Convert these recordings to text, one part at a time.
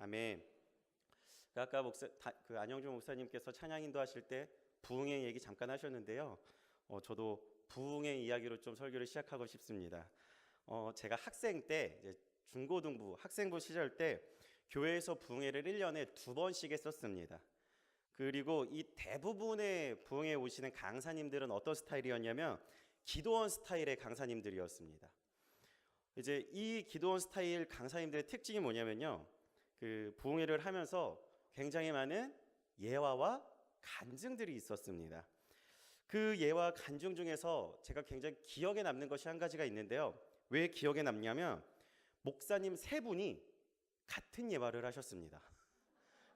아멘. 아까 안영준 목사님께서 찬양 인도하실 때 부흥의 얘기 잠깐 하셨는데요. 저도 부흥의 이야기로 좀 설교를 시작하고 싶습니다. 제가 학생 때 이제 중고등부 학생부 시절 때 교회에서 부흥회를 1년에 2번씩 했었습니다. 그리고 이 대부분의 부흥회에 오시는 강사님들은 어떤 스타일이었냐면 기도원 스타일의 강사님들이었습니다. 이제 이 기도원 스타일 강사님들의 특징이 뭐냐면요, 그 부흥회를 하면서 굉장히 많은 예화와 간증들이 있었습니다. 그 예화 간증 중에서 제가 굉장히 기억에 남는 것이 한 가지가 있는데요. 왜 기억에 남냐면 목사님 3분이 같은 예화를 하셨습니다.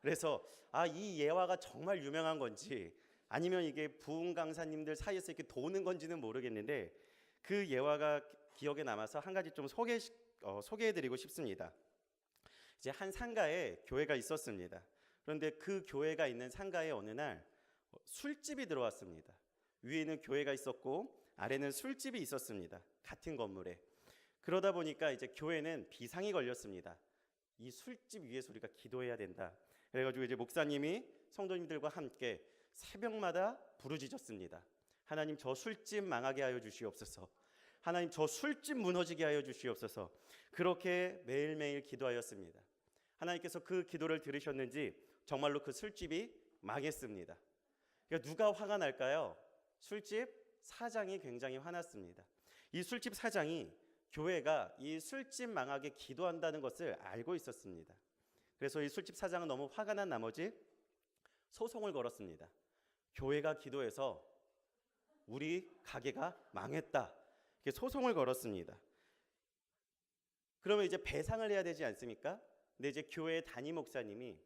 그래서 이 예화가 정말 유명한 건지 아니면 이게 부흥 강사님들 사이에서 이렇게 도는 건지는 모르겠는데 그 예화가 기억에 남아서 한 가지 좀 소개해드리고 싶습니다. 이제 한 상가에 교회가 있었습니다. 그런데 그 교회가 있는 상가에 어느 날 술집이 들어왔습니다. 위에는 교회가 있었고 아래는 술집이 있었습니다. 같은 건물에. 그러다 보니까 이제 교회는 비상이 걸렸습니다. 이 술집 위에서 우리가 기도해야 된다. 그래가지고 이제 목사님이 성도님들과 함께 새벽마다 부르짖었습니다. 하나님, 저 술집 망하게 하여 주시옵소서. 하나님, 저 술집 무너지게 하여 주시옵소서. 그렇게 매일매일 기도하였습니다. 하나님께서 그 기도를 들으셨는지 정말로 그 술집이 망했습니다. 그러니까 누가 화가 날까요? 술집 사장이 굉장히 화났습니다. 이 술집 사장이 교회가 이 술집 망하게 기도한다는 것을 알고 있었습니다. 그래서 이 술집 사장은 너무 화가 난 나머지 소송을 걸었습니다. 교회가 기도해서 우리 가게가 망했다. 이렇게 소송을 걸었습니다. 그러면 이제 배상을 해야 되지 않습니까? 근데 이제 교회 담임 목사님이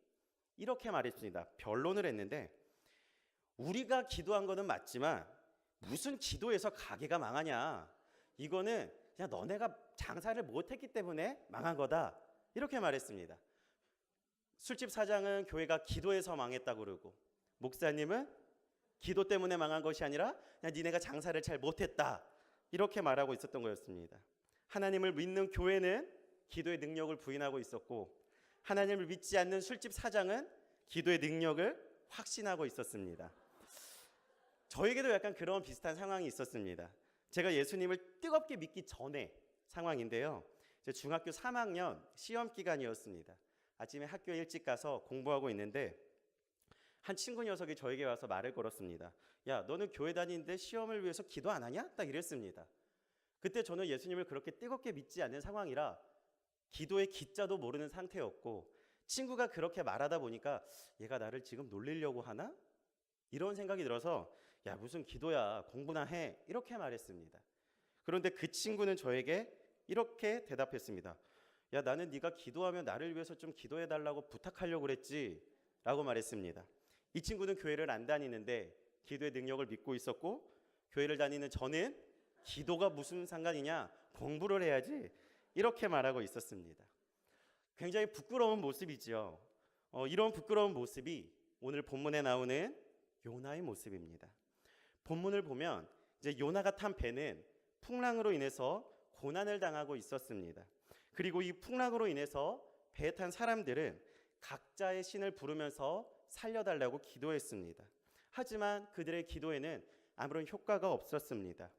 이렇게 말했습니다. 변론을 했는데, 우리가 기도한 거는 맞지만 무슨 기도해서 가게가 망하냐? 이거는 그냥 너네가 장사를 못했기 때문에 망한 거다. 이렇게 말했습니다. 술집 사장은 교회가 기도해서 망했다고 그러고, 목사님은 기도 때문에 망한 것이 아니라 그냥 니네가 장사를 잘 못했다. 이렇게 말하고 있었던 거였습니다. 하나님을 믿는 교회는 기도의 능력을 부인하고 있었고, 하나님을 믿지 않는 술집 사장은 기도의 능력을 확신하고 있었습니다. 저에게도 약간 그런 비슷한 상황이 있었습니다. 제가 예수님을 뜨겁게 믿기 전에 상황인데요. 제 중학교 3학년 시험 기간이었습니다. 아침에 학교에 일찍 가서 공부하고 있는데 한 친구 녀석이 저에게 와서 말을 걸었습니다. 야, 너는 교회 다니는데 시험을 위해서 기도 안 하냐? 딱 이랬습니다. 그때 저는 예수님을 그렇게 뜨겁게 믿지 않는 상황이라 기도의 기자도 모르는 상태였고, 친구가 그렇게 말하다 보니까 얘가 나를 지금 놀리려고 하나? 이런 생각이 들어서 야, 무슨 기도야, 공부나 해, 이렇게 말했습니다. 그런데 그 친구는 저에게 이렇게 대답했습니다. 야, 나는 네가 기도하면 나를 위해서 좀 기도해달라고 부탁하려고 그랬지 라고 말했습니다. 이 친구는 교회를 안 다니는데 기도의 능력을 믿고 있었고, 교회를 다니는 저는 기도가 무슨 상관이냐, 공부를 해야지, 이렇게 말하고 있었습니다. 굉장히 부끄러운 모습이죠. 이런 부끄러운 모습이 오늘 본문에 나오는 요나의 모습입니다. 본문을 보면 이제 요나가 탄 배는 풍랑으로 인해서 고난을 당하고 있었습니다. 그리고 이 풍랑으로 인해서 배에 탄 사람들은 각자의 신을 부르면서 살려달라고 기도했습니다. 하지만 그들의 기도에는 아무런 효과가 없었습니다.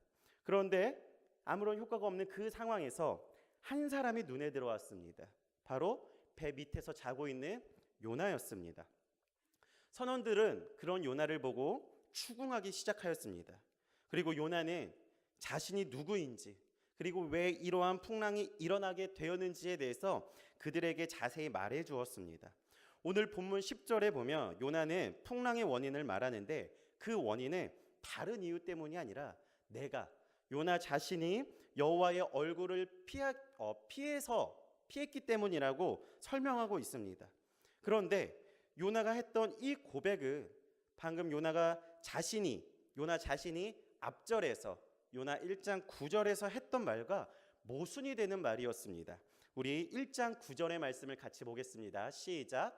그런데 아무런 효과가 없는 그 상황에서 한 사람이 눈에 들어왔습니다. 바로 배 밑에서 자고 있는 요나였습니다. 선원들은 그런 요나를 보고 추궁하기 시작하였습니다. 그리고 요나는 자신이 누구인지, 그리고 왜 이러한 풍랑이 일어나게 되었는지에 대해서 그들에게 자세히 말해 주었습니다. 오늘 본문 10절에 보면 요나는 풍랑의 원인을 말하는데 그 원인은 다른 이유 때문이 아니라 요나 자신이 여호와의 얼굴을 피했기 때문이라고 설명하고 있습니다. 그런데 요나가 했던 이 고백은 방금 요나 자신이 앞절에서 요나 1장 9절에서 했던 말과 모순이 되는 말이었습니다. 우리 1장 9절의 말씀을 같이 보겠습니다. 시작.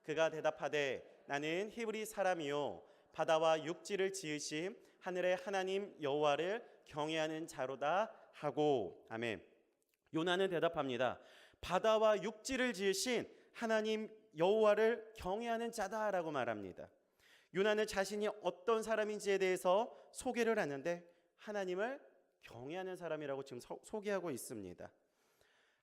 그가 대답하되 나는 히브리 사람이요 바다와 육지를 지으심 하늘의 하나님 여호와를 경외하는 자로다 하고. 아멘. 요나는 대답합니다. 바다와 육지를 지으신 하나님 여호와를 경외하는 자다라고 말합니다. 요나는 자신이 어떤 사람인지에 대해서 소개를 하는데 하나님을 경외하는 사람이라고 지금 소개하고 있습니다.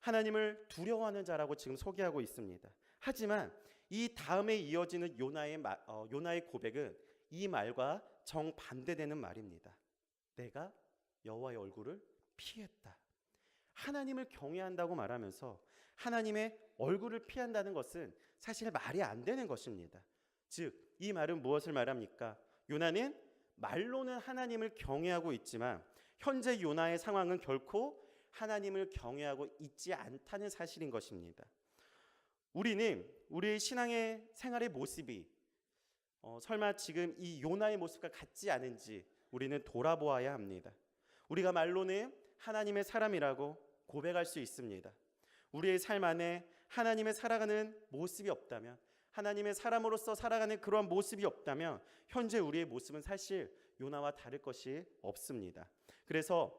하나님을 두려워하는 자라고 지금 소개하고 있습니다. 하지만 이 다음에 이어지는 요나의 고백은 이 말과 정반대되는 말입니다. 내가 여호와의 얼굴을 피했다. 하나님을 경외한다고 말하면서 하나님의 얼굴을 피한다는 것은 사실 말이 안 되는 것입니다. 즉, 이 말은 무엇을 말합니까? 요나는 말로는 하나님을 경외하고 있지만 현재 요나의 상황은 결코 하나님을 경외하고 있지 않다는 사실인 것입니다. 우리는 우리의 신앙의 생활의 모습이 설마 지금 이 요나의 모습과 같지 않은지 우리는 돌아보아야 합니다. 우리가 말로는 하나님의 사람이라고 고백할 수 있습니다. 우리의 삶 안에 하나님의 살아가는 모습이 없다면, 하나님의 사람으로서 살아가는 그러한 모습이 없다면 현재 우리의 모습은 사실 요나와 다를 것이 없습니다. 그래서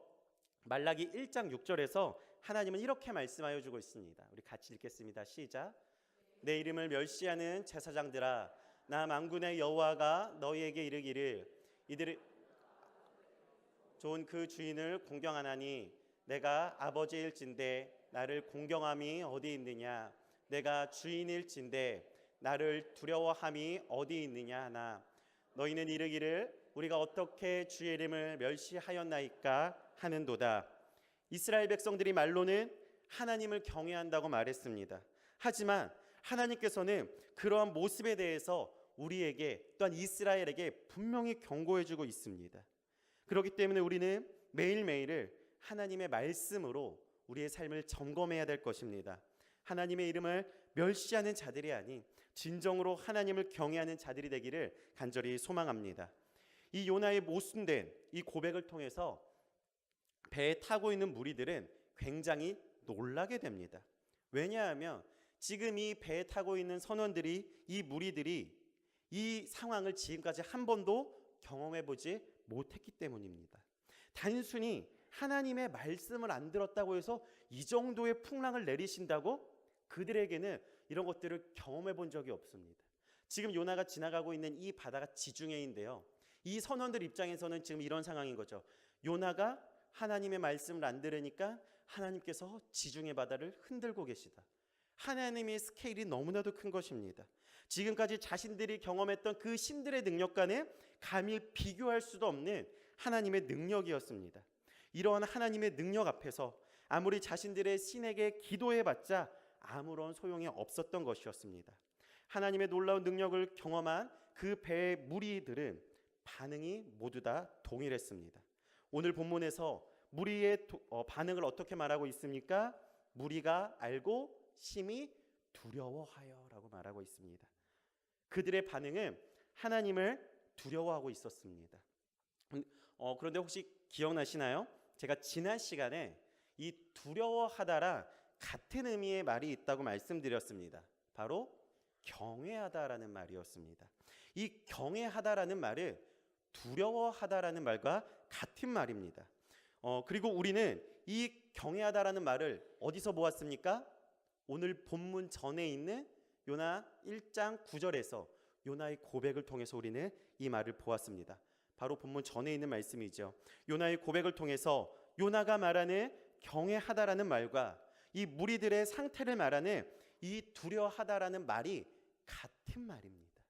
말라기 1장 6절에서 하나님은 이렇게 말씀하여 주고 있습니다. 우리 같이 읽겠습니다. 시작. 내 이름을 멸시하는 제사장들아, 나 만군의 여호와가 너희에게 이르기를 이들이 좋은 그 주인을 공경하나니 내가 아버지일진데 나를 공경함이 어디 있느냐, 내가 주인일진데 나를 두려워함이 어디 있느냐 하나 너희는 이르기를 우리가 어떻게 주의 이름을 멸시하였나이까 하는도다. 이스라엘 백성들이 말로는 하나님을 경외한다고 말했습니다. 하지만 하나님께서는 그러한 모습에 대해서 우리에게 또한 이스라엘에게 분명히 경고해주고 있습니다. 그렇기 때문에 우리는 매일매일을 하나님의 말씀으로 우리의 삶을 점검해야 될 것입니다. 하나님의 이름을 멸시하는 자들이 아닌 진정으로 하나님을 경외하는 자들이 되기를 간절히 소망합니다. 이 요나의 모순된 이 고백을 통해서 배에 타고 있는 무리들은 굉장히 놀라게 됩니다. 왜냐하면 지금 이 배에 타고 있는 선원들이, 이 무리들이 이 상황을 지금까지 한 번도 경험해보지 못했기 때문입니다. 단순히 하나님의 말씀을 안 들었다고 해서 이 정도의 풍랑을 내리신다고 그들에게는 이런 것들을 경험해 본 적이 없습니다. 지금 요나가 지나가고 있는 이 바다가 지중해인데요, 이 선원들 입장에서는 지금 이런 상황인 거죠. 요나가 하나님의 말씀을 안 들으니까 하나님께서 지중해 바다를 흔들고 계시다. 하나님의 스케일이 너무나도 큰 것입니다. 지금까지 자신들이 경험했던 그 신들의 능력과는 감히 비교할 수도 없는 하나님의 능력이었습니다. 이러한 하나님의 능력 앞에서 아무리 자신들의 신에게 기도해봤자 아무런 소용이 없었던 것이었습니다. 하나님의 놀라운 능력을 경험한 그 배의 무리들은 반응이 모두 다 동일했습니다. 오늘 본문에서 무리의 반응을 어떻게 말하고 있습니까? 무리가 알고 심히 두려워하여 라고 말하고 있습니다. 그들의 반응은 하나님을 두려워하고 있었습니다. 그런데 혹시 기억나시나요? 제가 지난 시간에 이 두려워하다랑 같은 의미의 말이 있다고 말씀드렸습니다. 바로 경외하다라는 말이었습니다. 이 경외하다라는 말은 두려워하다라는 말과 같은 말입니다. 그리고 우리는 이 경외하다라는 말을 어디서 보았습니까? 오늘 본문 전에 있는 요나 1장 9절에서 요나의 고백을 통해서 우리는 이 말을 보았습니다. 바로 본문 전에 있는 말씀이죠. 요나의 고백을 통해서 요나가 말하는 경외하다라는 말과 이 무리들의 상태를 말하는 이 두려워하다라는 말이 같은 말입니다.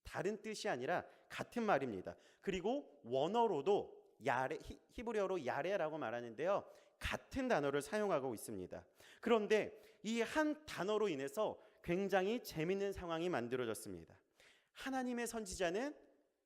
다른 뜻이 아니라 같은 말입니다. 그리고 원어로도 야레, 히브리어로 야레라고 말하는데요, 같은 단어를 사용하고 있습니다. 그런데 이 한 단어로 인해서 굉장히 재밌는 상황이 만들어졌습니다. 하나님의 선지자는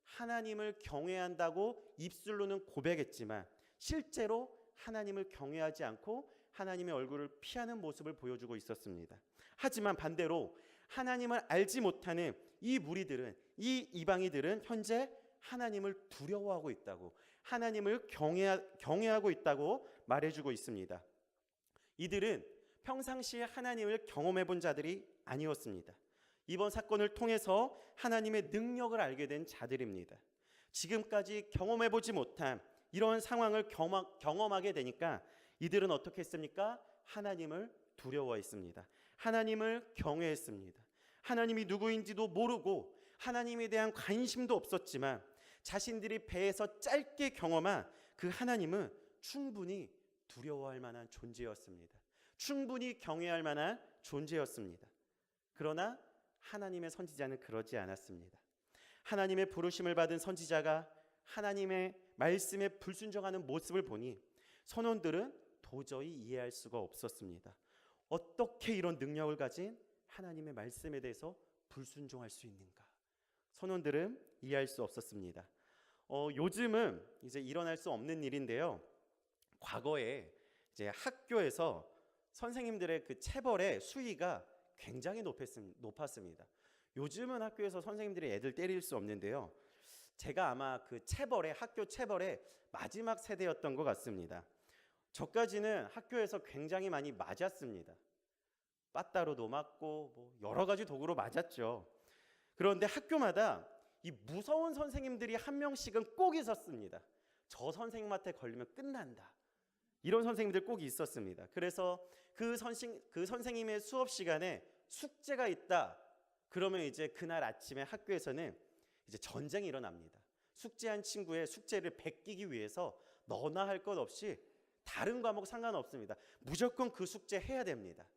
하나님을 경외한다고 입술로는 고백했지만 실제로 하나님을 경외하지 않고 하나님의 얼굴을 피하는 모습을 보여주고 있었습니다. 하지만 반대로 하나님을 알지 못하는 이 무리들은, 이 이방인들은 현재 하나님을 두려워하고 있다고, 하나님을 경외하고 있다고 말해주고 있습니다. 이들은 평상시에 하나님을 경험해 본 자들이 아니었습니다. 이번 사건을 통해서 하나님의 능력을 알게 된 자들입니다. 지금까지 경험해 보지 못한 이런 상황을 경험하게 되니까 이들은 어떻게 했습니까? 하나님을 두려워했습니다. 하나님을 경외했습니다. 하나님이 누구인지도 모르고 하나님에 대한 관심도 없었지만 자신들이 배에서 짧게 경험한 그 하나님은 충분히 두려워할 만한 존재였습니다. 충분히 경외할 만한 존재였습니다. 그러나 하나님의 선지자는 그러지 않았습니다. 하나님의 부르심을 받은 선지자가 하나님의 말씀에 불순종하는 모습을 보니 선원들은 도저히 이해할 수가 없었습니다. 어떻게 이런 능력을 가진 하나님의 말씀에 대해서 불순종할 수 있는가? 선원들은 이해할 수 없었습니다. 요즘은 이제 일어날 수 없는 일인데요. 과거에 이제 학교에서 선생님들의 그 체벌의 수위가 굉장히 높았습니다. 요즘은 학교에서 선생님들이 애들 때릴 수 없는데요. 제가 아마 그 학교 체벌의 마지막 세대였던 것 같습니다. 저까지는 학교에서 굉장히 많이 맞았습니다. 빠따로도 맞고 뭐 여러 가지 도구로 맞았죠. 그런데 학교마다 이 무서운 선생님들이 한 명씩은 꼭 있었습니다. 저 선생님한테 걸리면 끝난다. 이런 선생님들 꼭 있었습니다. 그래서 그 선생님의 수업 시간에 숙제가 있다. 그러면 이제 그날 아침에 학교에서는 이제 전쟁이 일어납니다. 숙제한 친구의 숙제를 베끼기 위해서 너나 할 것 없이 다른 과목 상관없습니다. 무조건 그 숙제 해야 됩니다.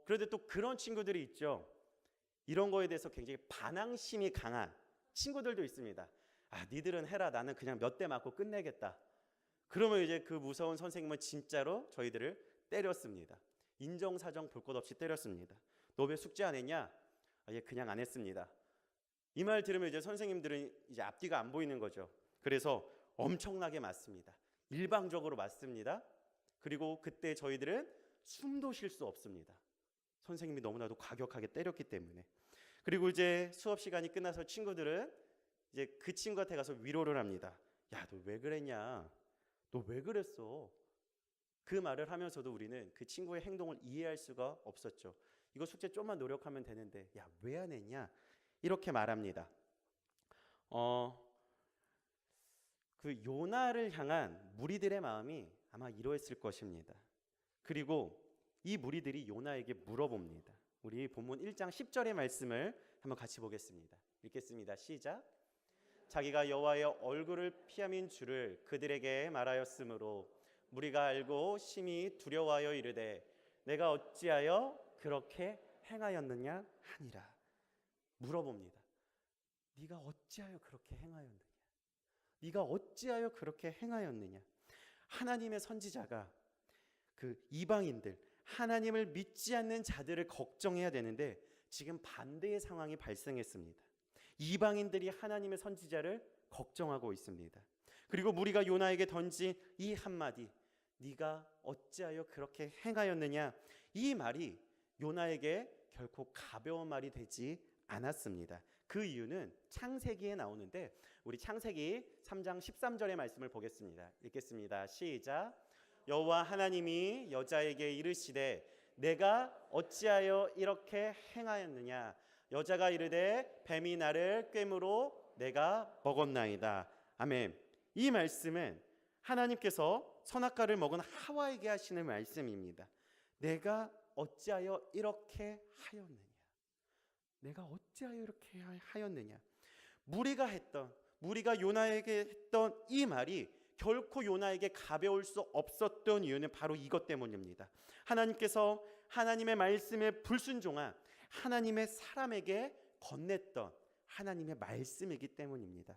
그런데 또 그런 친구들이 있죠. 이런 거에 대해서 굉장히 반항심이 강한 친구들도 있습니다. 니들은 해라. 나는 그냥 몇 대 맞고 끝내겠다. 그러면 이제 그 무서운 선생님은 진짜로 저희들을 때렸습니다. 인정사정 볼 것 없이 때렸습니다. 너 왜 숙제 안 했냐? 얘 그냥 안 했습니다. 이 말 들으면 이제 선생님들은 이제 앞뒤가 안 보이는 거죠. 그래서 엄청나게 맞습니다. 일방적으로 맞습니다. 그리고 그때 저희들은 숨도 쉴 수 없습니다. 선생님이 너무나도 과격하게 때렸기 때문에. 그리고 이제 수업 시간이 끝나서 친구들은 이제 그 친구한테 가서 위로를 합니다. 야, 너 왜 그랬냐? 너 왜 그랬어? 그 말을 하면서도 우리는 그 친구의 행동을 이해할 수가 없었죠. 이거 숙제 좀만 노력하면 되는데 야, 왜 안 했냐? 이렇게 말합니다. 그 요나를 향한 무리들의 마음이 아마 이러했을 것입니다. 그리고 이 무리들이 요나에게 물어봅니다. 우리 본문 1장 10절의 말씀을 한번 같이 보겠습니다. 읽겠습니다. 시작. 자기가 여호와의 얼굴을 피함인 줄을 그들에게 말하였으므로 무리가 알고 심히 두려워하여 이르되 내가 어찌하여 그렇게 행하였느냐 하니라. 물어봅니다. 네가 어찌하여 그렇게 행하였느냐? 네가 어찌하여 그렇게 행하였느냐? 하나님의 선지자가 그 이방인들, 하나님을 믿지 않는 자들을 걱정해야 되는데 지금 반대의 상황이 발생했습니다. 이방인들이 하나님의 선지자를 걱정하고 있습니다. 그리고 무리가 요나에게 던진 이 한마디, 네가 어찌하여 그렇게 행하였느냐? 이 말이 요나에게 결코 가벼운 말이 되지 않았습니다. 그 이유는 창세기에 나오는데 우리 창세기 3장 13절의 말씀을 보겠습니다. 읽겠습니다. 시작. 여호와 하나님이 여자에게 이르시되 내가 어찌하여 이렇게 행하였느냐? 여자가 이르되 뱀이 나를 꿰므로 내가 먹었나이다. 아멘. 이 말씀은 하나님께서 선악과를 먹은 하와에게 하시는 말씀입니다. 내가 어찌하여 이렇게 하였느냐? 내가 어찌하여 이렇게 하였느냐? 무리가 요나에게 했던 이 말이 결코 요나에게 가벼울 수 없었던 이유는 바로 이것 때문입니다. 하나님께서 하나님의 말씀에 불순종한 하나님의 사람에게 건넸던 하나님의 말씀이기 때문입니다.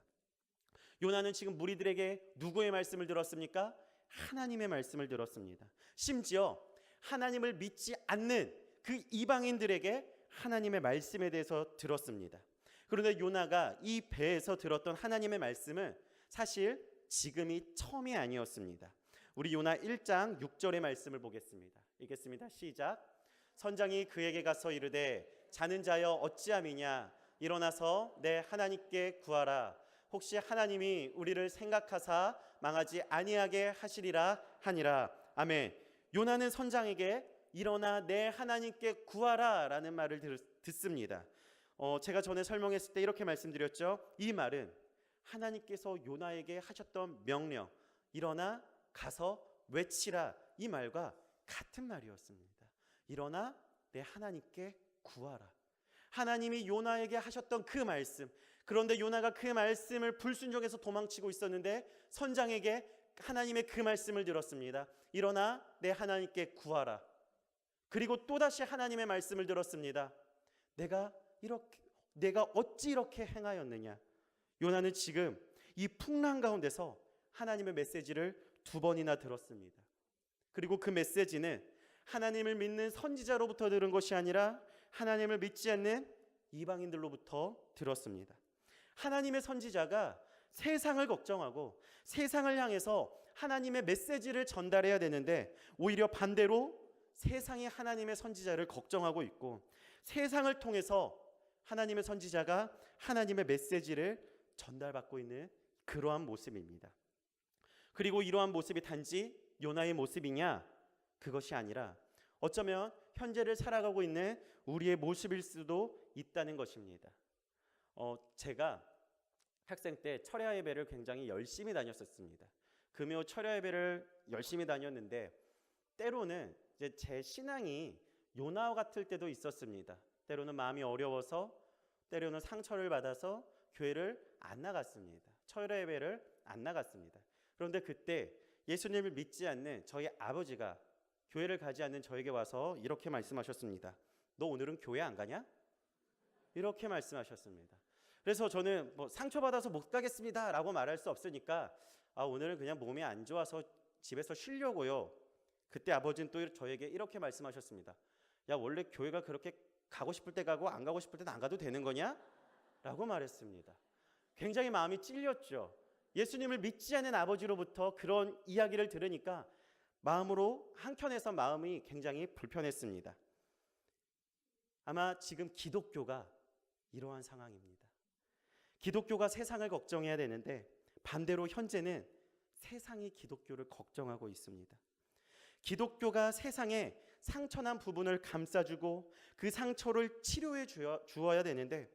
요나는 지금 무리들에게 누구의 말씀을 들었습니까? 하나님의 말씀을 들었습니다. 심지어 하나님을 믿지 않는 그 이방인들에게 하나님의 말씀에 대해서 들었습니다. 그런데 요나가 이 배에서 들었던 하나님의 말씀은 사실 지금이 처음이 아니었습니다. 우리 요나 1장 6절의 말씀을 보겠습니다. 읽겠습니다. 시작. 선장이 그에게 가서 이르되 자는 자여 어찌함이냐? 일어나서 내 하나님께 구하라. 혹시 하나님이 우리를 생각하사 망하지 아니하게 하시리라 하니라. 아멘. 요나는 선장에게 일어나 내 하나님께 구하라 라는 말을 듣습니다. 제가 전에 설명했을 때 이렇게 말씀드렸죠. 이 말은 하나님께서 요나에게 하셨던 명령, 일어나 가서 외치라, 이 말과 같은 말이었습니다. 일어나 내 하나님께 구하라. 하나님이 요나에게 하셨던 그 말씀, 그런데 요나가 그 말씀을 불순종해서 도망치고 있었는데 선장에게 하나님의 그 말씀을 들었습니다. 일어나 내 하나님께 구하라. 그리고 또다시 하나님의 말씀을 들었습니다. 내가 어찌 이렇게 행하였느냐. 요나는 지금 이 풍랑 가운데서 하나님의 메시지를 2번이나 들었습니다. 그리고 그 메시지는 하나님을 믿는 선지자로부터 들은 것이 아니라 하나님을 믿지 않는 이방인들로부터 들었습니다. 하나님의 선지자가 세상을 걱정하고 세상을 향해서 하나님의 메시지를 전달해야 되는데 오히려 반대로 세상이 하나님의 선지자를 걱정하고 있고 세상을 통해서 하나님의 선지자가 하나님의 메시지를 전달받고 있는 그러한 모습입니다. 그리고 이러한 모습이 단지 요나의 모습이냐? 그것이 아니라 어쩌면 현재를 살아가고 있는 우리의 모습일 수도 있다는 것입니다. 제가 학생 때 철야 예배를 굉장히 열심히 다녔었습니다. 금요 철야 예배를 열심히 다녔는데 때로는 이제 제 신앙이 요나와 같을 때도 있었습니다. 때로는 마음이 어려워서, 때로는 상처를 받아서 교회를 안 나갔습니다. 철야 예배를 안 나갔습니다. 그런데 그때 예수님을 믿지 않는 저희 아버지가 교회를 가지 않는 저에게 와서 이렇게 말씀하셨습니다. 너 오늘은 교회 안 가냐? 이렇게 말씀하셨습니다. 그래서 저는 상처받아서 못 가겠습니다 라고 말할 수 없으니까 오늘은 그냥 몸이 안 좋아서 집에서 쉬려고요. 그때 아버지는 또 저에게 이렇게 말씀하셨습니다. 야, 원래 교회가 그렇게 가고 싶을 때 가고 안 가고 싶을 때는 안 가도 되는 거냐? 라고 말했습니다. 굉장히 마음이 찔렸죠. 예수님을 믿지 않는 아버지로부터 그런 이야기를 들으니까 마음으로 한켠에서 마음이 굉장히 불편했습니다. 아마 지금 기독교가 이러한 상황입니다. 기독교가 세상을 걱정해야 되는데 반대로 현재는 세상이 기독교를 걱정하고 있습니다. 기독교가 세상에 상처난 부분을 감싸주고 그 상처를 치료해 주어야 되는데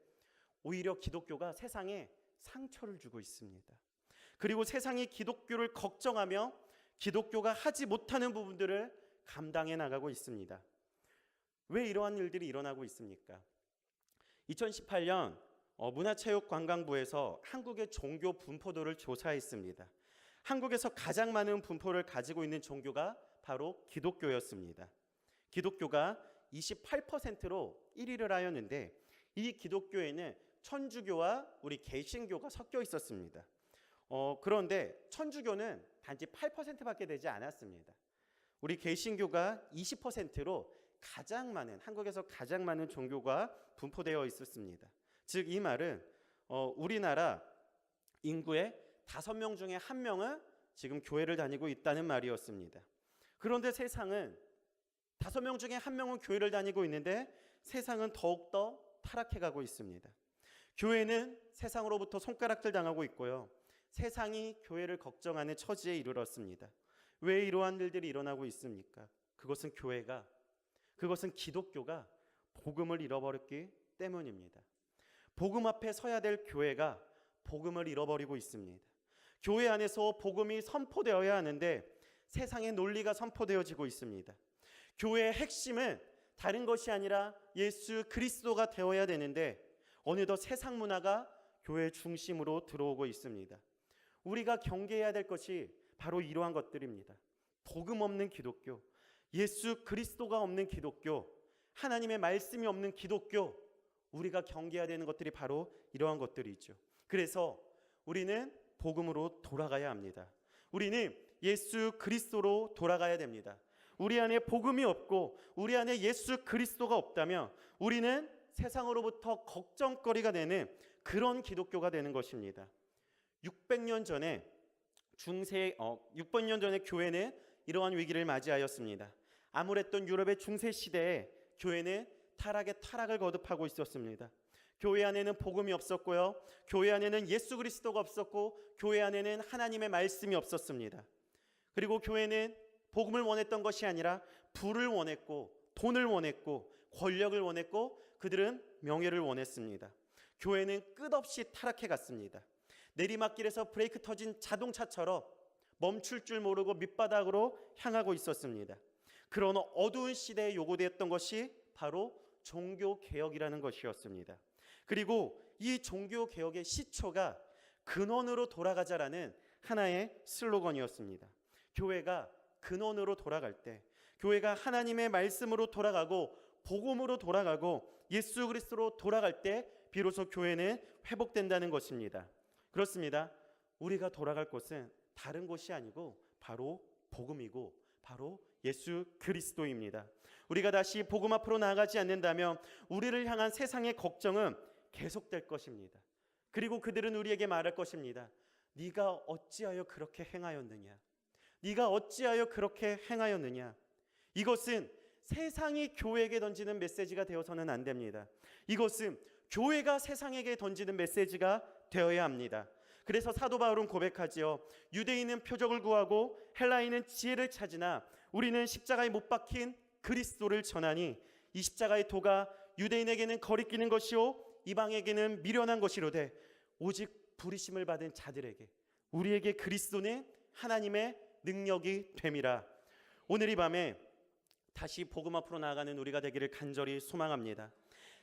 오히려 기독교가 세상에 상처를 주고 있습니다. 그리고 세상이 기독교를 걱정하며 기독교가 하지 못하는 부분들을 감당해 나가고 있습니다. 왜 이러한 일들이 일어나고 있습니까? 2018년 문화체육관광부에서 한국의 종교 분포도를 조사했습니다. 한국에서 가장 많은 분포를 가지고 있는 종교가 바로 기독교였습니다. 기독교가 28%로 1위를 하였는데 이 기독교에는 천주교와 우리 개신교가 섞여 있었습니다. 그런데 천주교는 단지 8%밖에 되지 않았습니다. 우리 개신교가 20%로 한국에서 가장 많은 종교가 분포되어 있었습니다. 즉 이 말은 우리나라 인구의 5명 중에 1명은 지금 교회를 다니고 있다는 말이었습니다. 그런데 세상은 5명 중에 1명은 교회를 다니고 있는데 세상은 더욱더 타락해가고 있습니다. 교회는 세상으로부터 손가락질 당하고 있고요. 세상이 교회를 걱정하는 처지에 이르렀습니다. 왜 이러한 일들이 일어나고 있습니까? 그것은 기독교가 복음을 잃어버렸기 때문입니다. 복음 앞에 서야 될 교회가 복음을 잃어버리고 있습니다. 교회 안에서 복음이 선포되어야 하는데 세상의 논리가 선포되어지고 있습니다. 교회의 핵심은 다른 것이 아니라 예수 그리스도가 되어야 되는데 어느덧 세상 문화가 교회 중심으로 들어오고 있습니다. 우리가 경계해야 될 것이 바로 이러한 것들입니다. 복음 없는 기독교, 예수 그리스도가 없는 기독교, 하나님의 말씀이 없는 기독교, 우리가 경계해야 되는 것들이 바로 이러한 것들이죠. 그래서 우리는 복음으로 돌아가야 합니다. 우리는 예수 그리스도로 돌아가야 됩니다. 우리 안에 복음이 없고 우리 안에 예수 그리스도가 없다면 우리는 세상으로부터 걱정거리가 되는 그런 기독교가 되는 것입니다. 600년 전에 교회는 이러한 위기를 맞이하였습니다. 암울했던 유럽의 중세 시대에 교회는 타락을 거듭하고 있었습니다. 교회 안에는 복음이 없었고요. 교회 안에는 예수 그리스도가 없었고 교회 안에는 하나님의 말씀이 없었습니다. 그리고 교회는 복음을 원했던 것이 아니라 부를 원했고 돈을 원했고 권력을 원했고 그들은 명예를 원했습니다. 교회는 끝없이 타락해 갔습니다. 내리막길에서 브레이크 터진 자동차처럼 멈출 줄 모르고 밑바닥으로 향하고 있었습니다. 그런 어두운 시대에 요구되었던 것이 바로 종교개혁이라는 것이었습니다. 그리고 이 종교개혁의 시초가 근원으로 돌아가자라는 하나의 슬로건이었습니다. 교회가 근원으로 돌아갈 때, 교회가 하나님의 말씀으로 돌아가고 복음으로 돌아가고 예수 그리스도로 돌아갈 때 비로소 교회는 회복된다는 것입니다. 그렇습니다. 우리가 돌아갈 곳은 다른 곳이 아니고 바로 복음이고 바로 예수 그리스도입니다. 우리가 다시 복음 앞으로 나아가지 않는다면 우리를 향한 세상의 걱정은 계속될 것입니다. 그리고 그들은 우리에게 말할 것입니다. 네가 어찌하여 그렇게 행하였느냐? 네가 어찌하여 그렇게 행하였느냐? 이것은 세상이 교회에게 던지는 메시지가 되어서는 안 됩니다. 이것은 교회가 세상에게 던지는 메시지가 되어야 합니다. 그래서 사도 바울은 고백하지요. 유대인은 표적을 구하고 헬라인은 지혜를 찾으나 우리는 십자가에 못 박힌 그리스도를 전하니 이 십자가의 도가 유대인에게는 거리끼는 것이요 이방에게는 미련한 것이로되 오직 부르심을 받은 자들에게 우리에게 그리스도는 하나님의 능력이 됨이라. 오늘 이 밤에 다시 복음 앞으로 나아가는 우리가 되기를 간절히 소망합니다.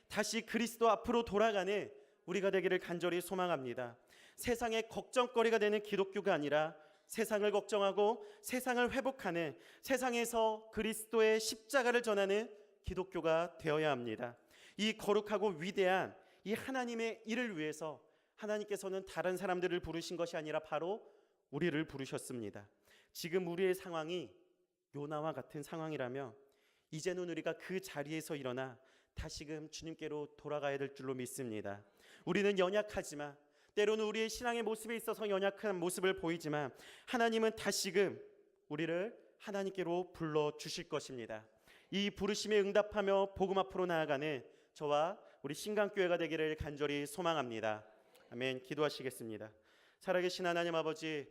다시 그리스도 앞으로 돌아가는 우리가 되기를 간절히 소망합니다. 세상의 걱정거리가 되는 기독교가 아니라 세상을 걱정하고 세상을 회복하는, 세상에서 그리스도의 십자가를 전하는 기독교가 되어야 합니다. 이 거룩하고 위대한 이 하나님의 일을 위해서 하나님께서는 다른 사람들을 부르신 것이 아니라 바로 우리를 부르셨습니다. 지금 우리의 상황이 요나와 같은 상황이라면 이제는 우리가 그 자리에서 일어나 다시금 주님께로 돌아가야 될 줄로 믿습니다. 우리는 연약하지만, 때로는 우리의 신앙의 모습에 있어서 연약한 모습을 보이지만 하나님은 다시금 우리를 하나님께로 불러주실 것입니다. 이 부르심에 응답하며 복음 앞으로 나아가는 저와 우리 신강교회가 되기를 간절히 소망합니다. 아멘. 기도하시겠습니다. 살아계신 하나님 아버지,